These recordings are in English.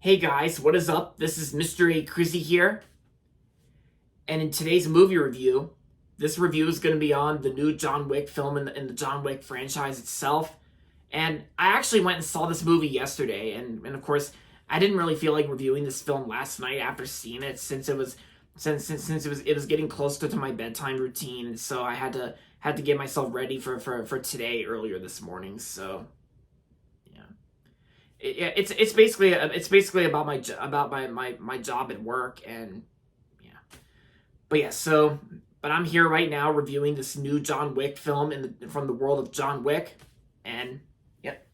Hey guys, what is up? This is Mr. A. Crizzy here, and in today's movie review, this review is going to be on the new John Wick film in the John Wick franchise itself. And I actually went and saw this movie yesterday, and of course, I didn't really feel like reviewing this film last night after seeing it, since it was getting closer to my bedtime routine, and so I had to get myself ready for today earlier this morning. So yeah. It's basically about my job at work. And yeah. But I'm here right now reviewing this new John Wick film from the world of John Wick. And yep,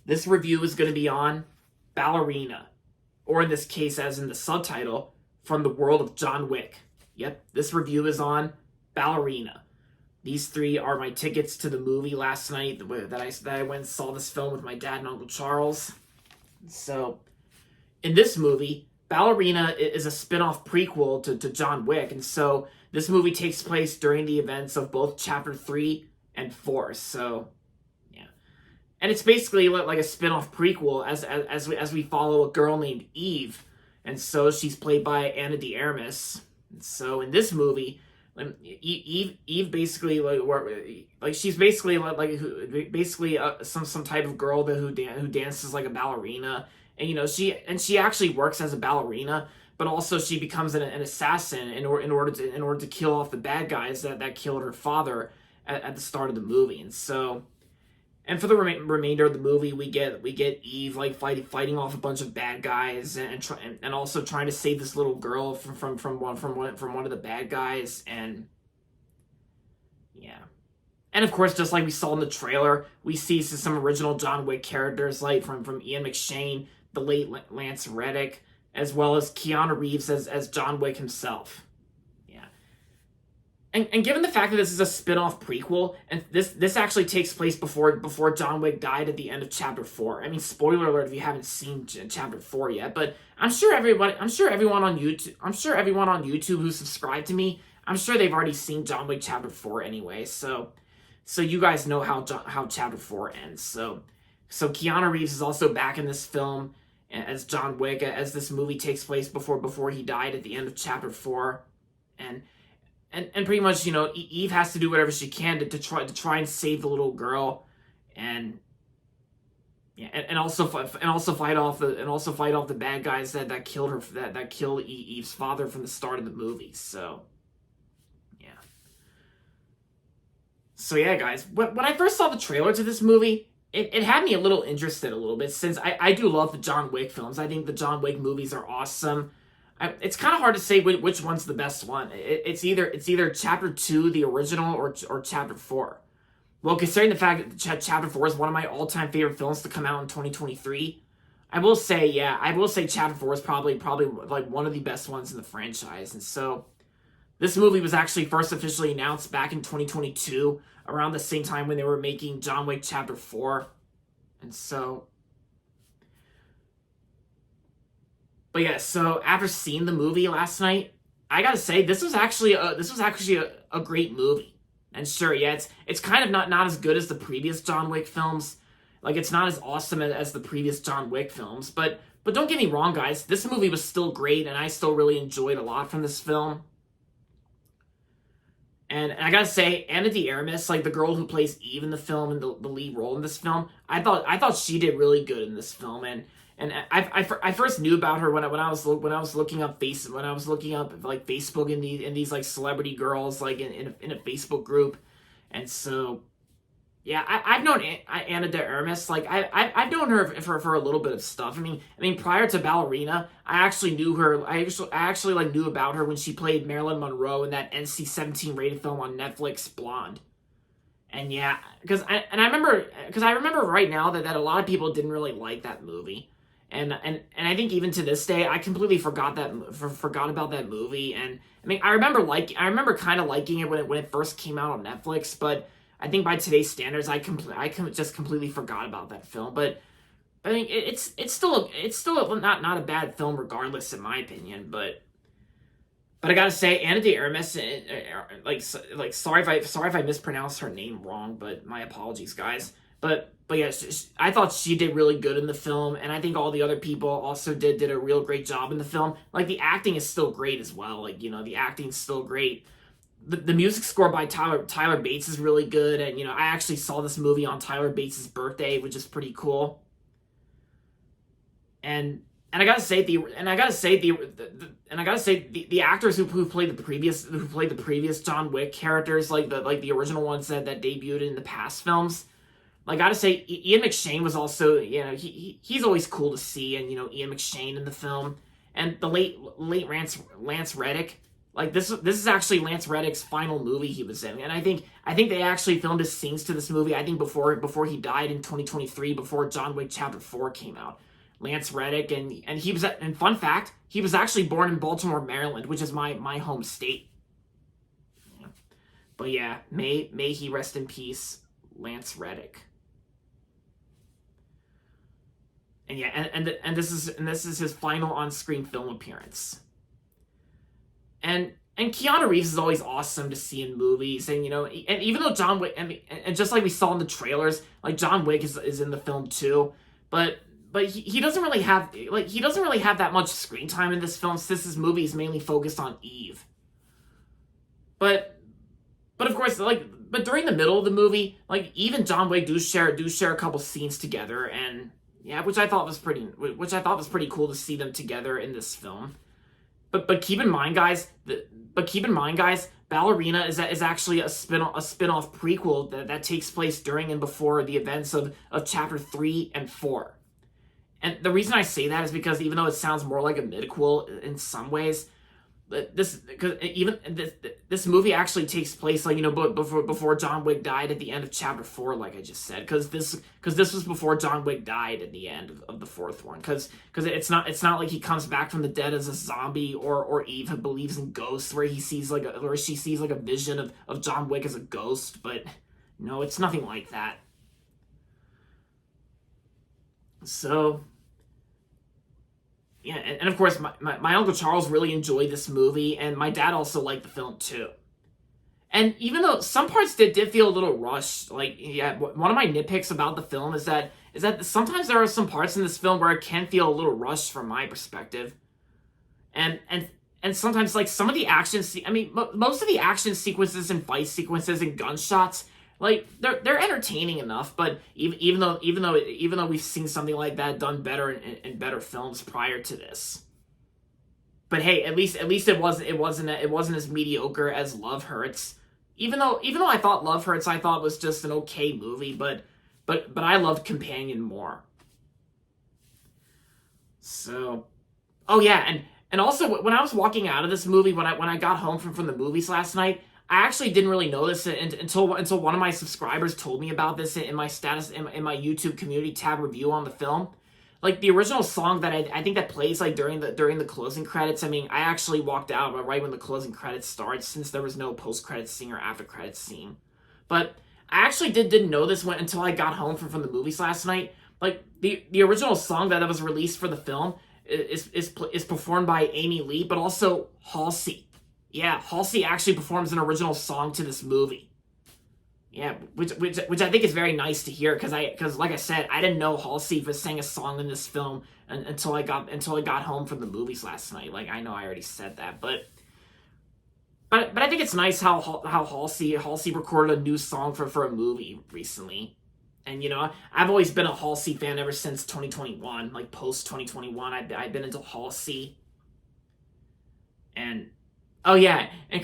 this review is going to be on Ballerina, or in this case, as in the subtitle, from the world of John Wick. Yep, this review is on Ballerina. These three are my tickets to the movie last night that I went and saw this film with my dad and Uncle Charles. So, in this movie, Ballerina is a spin-off prequel to John Wick, and so this movie takes place during the events of both Chapter 3 and 4. So, yeah. And it's basically like a spin-off prequel as we follow a girl named Eve, and so she's played by Ana de Armas. And so in this movie, Eve basically she's basically some type of girl who dances like a ballerina, and she actually works as a ballerina, but also she becomes an assassin in order to kill off the bad guys that killed her father at the start of the movie. And so, and for the remainder of the movie, we get Eve fighting off a bunch of bad guys, and also trying to save this little girl from one of the bad guys. And yeah, and of course, just like we saw in the trailer, we see some original John Wick characters, like from Ian McShane, the late Lance Reddick, as well as Keanu Reeves as John Wick himself. And given the fact that this is a spin-off prequel, and this actually takes place before John Wick died at the end of Chapter 4. I mean, spoiler alert if you haven't seen Chapter 4 yet, but I'm sure everyone on YouTube who subscribed to me, I'm sure they've already seen John Wick Chapter 4 anyway. So you guys know how Chapter 4 ends. So Keanu Reeves is also back in this film as John Wick, as this movie takes place before he died at the end of Chapter 4. And pretty much, Eve has to do whatever she can to try and save the little girl, and yeah, and also fight off the bad guys that killed Eve's father from the start of the movie. So yeah, guys. When I first saw the trailer to this movie, it had me a little interested a little bit, since I do love the John Wick films. I think the John Wick movies are awesome. It's kind of hard to say which one's the best one. It's either Chapter 2, the original, or Chapter 4. Well, considering the fact that Chapter 4 is one of my all-time favorite films to come out in 2023, I will say Chapter 4 is probably like one of the best ones in the franchise. And so this movie was actually first officially announced back in 2022, around the same time when they were making John Wick Chapter 4. And so, but yeah, so after seeing the movie last night, I gotta say this was actually a great movie. And sure, yeah, it's kind of not as good as the previous John Wick films. Like, it's not as awesome as the previous John Wick films, but don't get me wrong, guys. This movie was still great, and I still really enjoyed a lot from this film. And I gotta say, Ana de Armas, like the girl who plays Eve in the film and the lead role in this film, I thought she did really good in this film. And I first knew about her when I was looking up like Facebook in these like celebrity girls, like in a Facebook group. And so yeah, I've known Ana de Armas. Like I've known her for a little bit of stuff. I mean prior to Ballerina, I actually knew her. I actually like knew about her when she played Marilyn Monroe in that NC-17 rated film on Netflix, Blonde. And yeah, because I remember right now that a lot of people didn't really like that movie. And I think even to this day, I completely forgot about that movie. And I mean, I remember kind of liking it when it first came out on Netflix, but I think by today's standards, I just completely forgot about that film. But I mean, it's still not a bad film regardless, in my opinion. But I gotta say, Ana de Armas, sorry if I mispronounced her name wrong, but my apologies, guys. But yeah, I thought she did really good in the film, and I think all the other people also did a real great job in the film. Like, the acting is still great as well. Like, the acting's still great. The music score by Tyler Bates is really good, and I actually saw this movie on Tyler Bates' birthday, which is pretty cool. And I gotta say the actors who played the previous John Wick characters, like the original ones that debuted in the past films. Like, I gotta say, Ian McShane was also, he's always cool to see, and Ian McShane in the film, and the late Lance Reddick. Like, this is actually Lance Reddick's final movie he was in, and I think they actually filmed his scenes to this movie. I think before he died in 2023, before John Wick Chapter 4 came out. Lance Reddick, and he was, and fun fact, he was actually born in Baltimore, Maryland, which is my home state. But yeah, may he rest in peace, Lance Reddick. And yeah, and this is his final on-screen film appearance. And Keanu Reeves is always awesome to see in movies, and and even though John Wick, and just like we saw in the trailers, like John Wick is in the film too, but he doesn't really have that much screen time in this film, since this movie is mainly focused on Eve. But of course, but during the middle of the movie, like, Eve and John Wick do share a couple scenes together, and yeah, which I thought was pretty cool to see them together in this film. But keep in mind, guys, Ballerina is actually a spin-off prequel that takes place during and before the events of Chapter 3 and 4. And the reason I say that is because even though it sounds more like a midquel in some ways, this movie actually takes place, like, before John Wick died at the end of Chapter 4, like I just said, because this was before John Wick died at the end of the fourth one, because it's not like he comes back from the dead as a zombie, or Eve, who believes in ghosts, where she sees like a vision of John Wick as a ghost. But no, it's nothing like that. So yeah, and of course, my Uncle Charles really enjoyed this movie, and my dad also liked the film too. And even though some parts did feel a little rushed, like, yeah, one of my nitpicks about the film is that sometimes there are some parts in this film where it can feel a little rushed from my perspective. And sometimes, like, some of the most of the action sequences and fight sequences and gunshots, like, they're entertaining enough, but even though we've seen something like that done better in better films prior to this. But hey, at least it wasn't as mediocre as Love Hurts. Even though I thought Love Hurts, I thought was just an okay movie, but I loved Companion more. So, oh yeah, and also when I was walking out of this movie, when I got home from the movies last night, I actually didn't really notice it until one of my subscribers told me about this in my in my YouTube community tab review on the film. Like, the original song that I think that plays, like, during the closing credits. I mean, I actually walked out right when the closing credits started, since there was no post credits scene or after credits scene. But I actually didn't know this until I got home from the movies last night. Like, the original song that was released for the film is performed by Amy Lee, but also Halsey. Yeah, Halsey actually performs an original song to this movie. Yeah, which I think is very nice to hear, because like I said, I didn't know Halsey sang a song in this film until I got home from the movies last night. Like, I know I already said that, but I think it's nice how Halsey recorded a new song for a movie recently. And I've always been a Halsey fan ever since 2021, like post 2021. I've been into Halsey. And oh yeah, and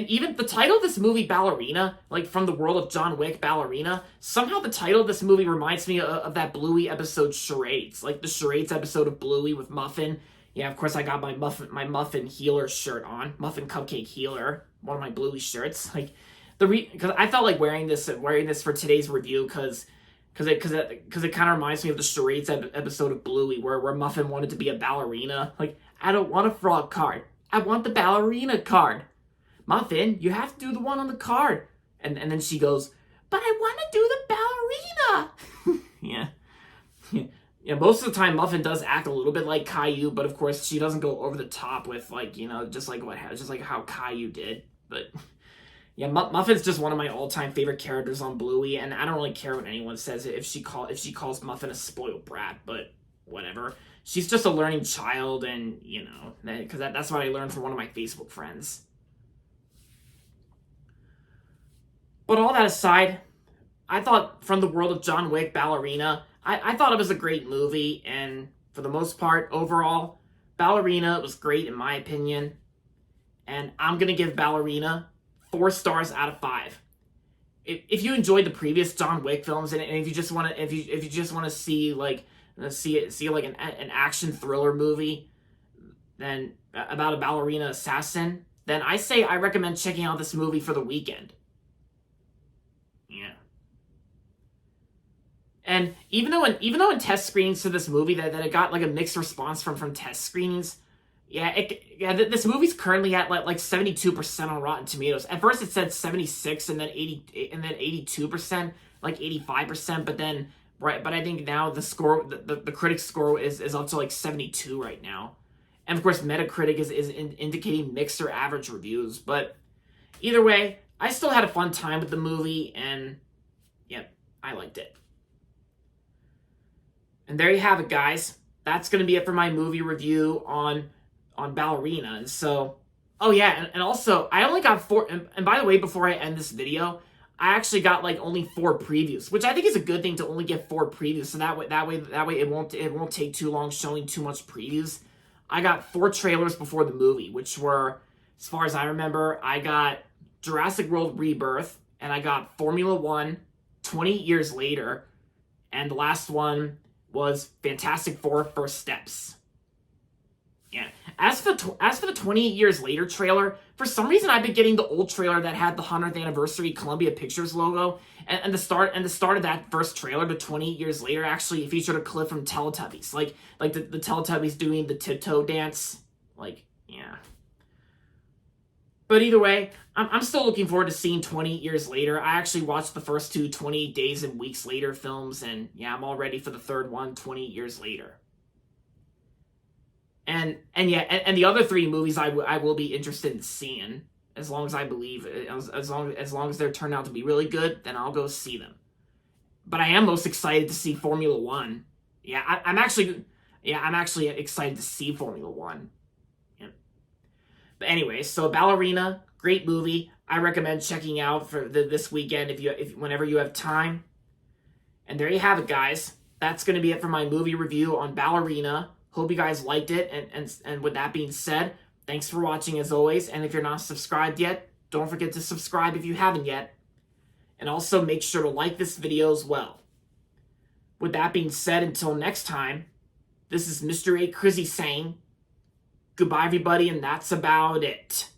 even the title of this movie, Ballerina, like, from the world of John Wick, Ballerina, somehow the title of this movie reminds me of that Bluey episode Charades, like the Charades episode of Bluey with Muffin. Yeah, of course I got my Muffin Healer shirt on, Muffin Cupcake Healer, one of my Bluey shirts. Like, because I felt like wearing this for today's review, because it kind of reminds me of the Charades episode of Bluey where Muffin wanted to be a ballerina. Like, I don't want a frog card, I want the ballerina card. Muffin, you have to do the one on the card. And then she goes, but I want to do the ballerina. Yeah, most of the time Muffin does act a little bit like Caillou, but of course she doesn't go over the top with, like, just like how Caillou did. But Yeah, Muffin's just one of my all-time favorite characters on Bluey, and I don't really care what anyone says if she calls Muffin a spoiled brat, but whatever. She's just a learning child, and because that's what I learned from one of my Facebook friends. But all that aside, I thought from the world of John Wick, Ballerina, I thought it was a great movie, and for the most part, overall, Ballerina was great in my opinion, and I'm gonna give Ballerina 4 stars out of 5. If you enjoyed the previous John Wick films, and if you just want to, if you just want to see like see an action thriller movie, then about a ballerina assassin, then I recommend checking out this movie for the weekend. Yeah. And even though in test screenings for this movie that it got like a mixed response from test screenings, this movie's currently at like 72% on Rotten Tomatoes. At first it said 76 and then 82%, like 85%, but I think now the score the critic score is up to like 72 right now. And of course Metacritic is indicating mixed or average reviews, but either way, I still had a fun time with the movie, and I liked it. And there you have it, guys. That's going to be it for my movie review on Ballerina. And so, oh yeah, and also, I only got 4, and by the way, before I end this video, I actually got like only 4 previews, which I think is a good thing to only get 4 previews, so that way it won't take too long showing too much previews. I got 4 trailers before the movie, which were, as far as I remember, I got Jurassic World Rebirth, and I got Formula 1 20 years later, and the last one was Fantastic Four First Steps. Yeah. As for the 28 years later trailer, for some reason I've been getting the old trailer that had the 100th anniversary Columbia Pictures logo, and the start of that first trailer, the 28 years later, actually featured a clip from Teletubbies, like the Teletubbies doing the tiptoe dance, yeah. But either way, I'm still looking forward to seeing 28 years later. I actually watched the first 2 28 Days and Weeks Later films, and yeah, I'm all ready for the third one, 28 years later. And the other 3 movies I will be interested in seeing, as long as I believe, as long as they turn out to be really good, then I'll go see them. But I am most excited to see Formula 1. Yeah, I'm actually excited to see Formula 1. But anyway, so Ballerina, great movie. I recommend checking out for this weekend whenever you have time. And there you have it, guys. That's going to be it for my movie review on Ballerina. Hope you guys liked it. And with that being said, thanks for watching as always. And if you're not subscribed yet, don't forget to subscribe if you haven't yet. And also make sure to like this video as well. With that being said, until next time, this is Mr. A. Crizzy saying, goodbye, everybody, and that's about it.